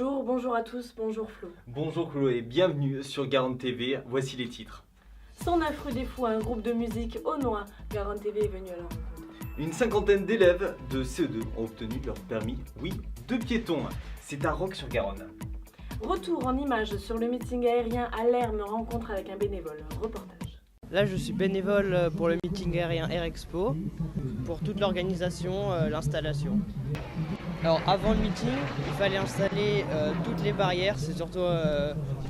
Bonjour à tous, bonjour Flo. Bonjour Chloé, bienvenue sur Garonne TV, voici les titres. 109 rue des Fous, un groupe de musique aunois. Garonne TV est venu à leur rencontre. Une cinquantaine d'élèves de CE2 ont obtenu leur permis, oui, de piéton. C'est à Roques-sur-Garonne. Retour en images sur le meeting aérien à l'Herme, rencontre avec un bénévole. Reportage. Là, je suis bénévole pour le meeting aérien Air Expo, pour toute l'organisation, l'installation. Alors, avant le meeting, il fallait installer toutes les barrières, c'est surtout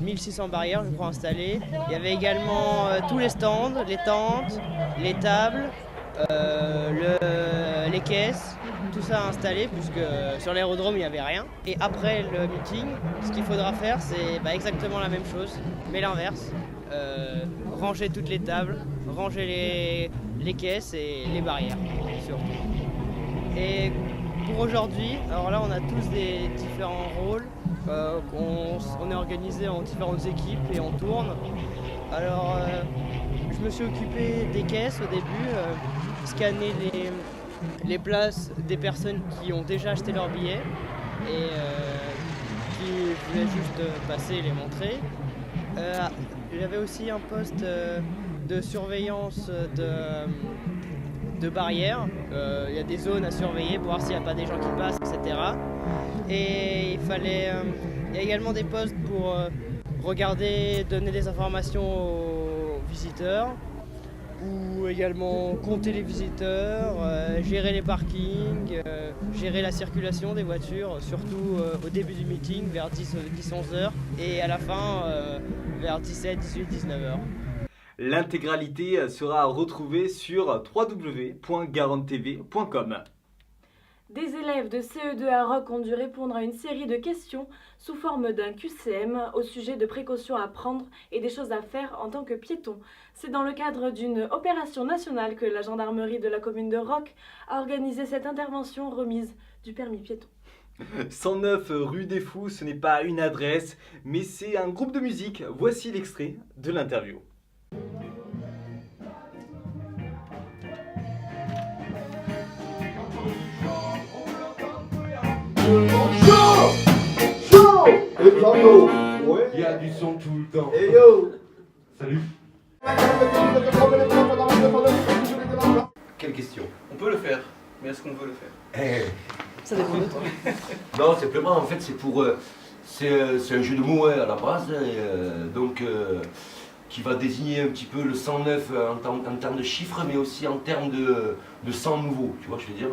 1600 barrières, je crois, installées. Il y avait également tous les stands, les tentes, les tables, les caisses, tout ça installé, puisque sur l'aérodrome, il n'y avait rien. Et après le meeting, ce qu'il faudra faire, c'est exactement la même chose, mais l'inverse. Ranger toutes les tables, ranger les caisses et les barrières surtout. Et pour aujourd'hui, alors là on a tous des différents rôles, on est organisé en différentes équipes et on tourne. Alors je me suis occupé des caisses au début, scanner les places des personnes qui ont déjà acheté leur billet et qui voulaient juste passer et les montrer. J'avais aussi un poste de surveillance de barrières. Il y a des zones à surveiller pour voir s'il n'y a pas des gens qui passent, etc. Et il y a également des postes pour regarder, donner des informations aux visiteurs, ou également compter les visiteurs, gérer les parkings, gérer la circulation des voitures, surtout au début du meeting vers 10-11 heures et à la fin vers 17, 18, 19 heures. L'intégralité sera retrouvée sur www.garonnetv.com. Des élèves de CE2 à Roques ont dû répondre à une série de questions sous forme d'un QCM au sujet de précautions à prendre et des choses à faire en tant que piéton. C'est dans le cadre d'une opération nationale que la gendarmerie de la commune de Roques a organisé cette intervention remise du permis piéton. 109 rue des Fous, ce n'est pas une adresse, mais c'est un groupe de musique. Voici l'extrait de l'interview. Chaud et piano. Ouais. Il y a du son tout le temps. Hey yo. Salut. Quelle question? On peut le faire, mais est-ce qu'on veut le faire? Ça dépend de toi. Non, simplement, en fait, c'est pour. C'est un jeu de mots à la base, qui va désigner un petit peu le 109 en termes de chiffres, mais aussi en termes de 100 nouveaux, tu vois, je veux dire.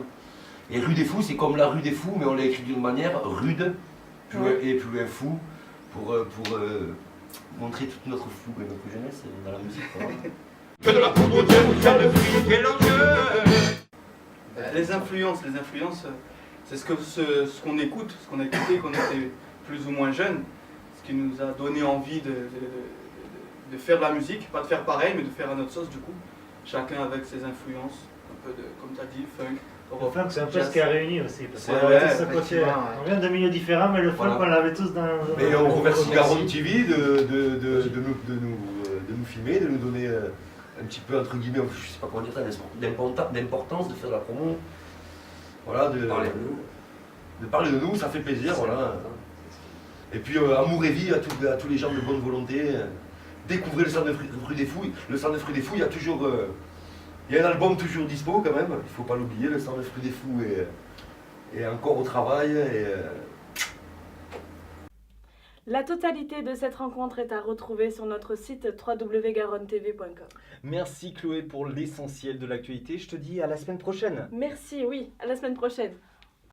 Et rue des Fous, c'est comme la rue des Fous, mais on l'a écrit d'une manière rude et plus un fou pour montrer toute notre fougue et notre jeunesse dans la musique. Voilà. Que de la poudre de le fric et l'enjeu. Les influences, c'est ce qu'on écoute, ce qu'on a écouté quand on était plus ou moins jeune, ce qui nous a donné envie de faire de la musique, pas de faire pareil, mais de faire à notre sauce du coup, chacun avec ses influences, un peu de, comme tu as dit, funk. Le funk, c'est un peu ce qui a réuni aussi, parce qu'on Ouais, avait tous à côté. On vient de milieux différents, mais le funk, on l'avait tous dans... Et on remercie Garonne TV de nous filmer, de nous donner un petit peu, entre guillemets, je sais pas comment dire ça, d'importance de faire de la promo. Voilà, de parler de nous, ça fait plaisir, voilà. Et puis amour et vie à tous les gens de bonne volonté. Découvrez le 109 rue des Fous. Le 109 rue des Fous, il y a toujours... il y a un album toujours dispo quand même, il ne faut pas l'oublier, le 109 rue des Fous est encore au travail. La totalité de cette rencontre est à retrouver sur notre site www.garonnetv.com. Merci Chloé pour l'essentiel de l'actualité. Je te dis à la semaine prochaine. Merci, oui, à la semaine prochaine.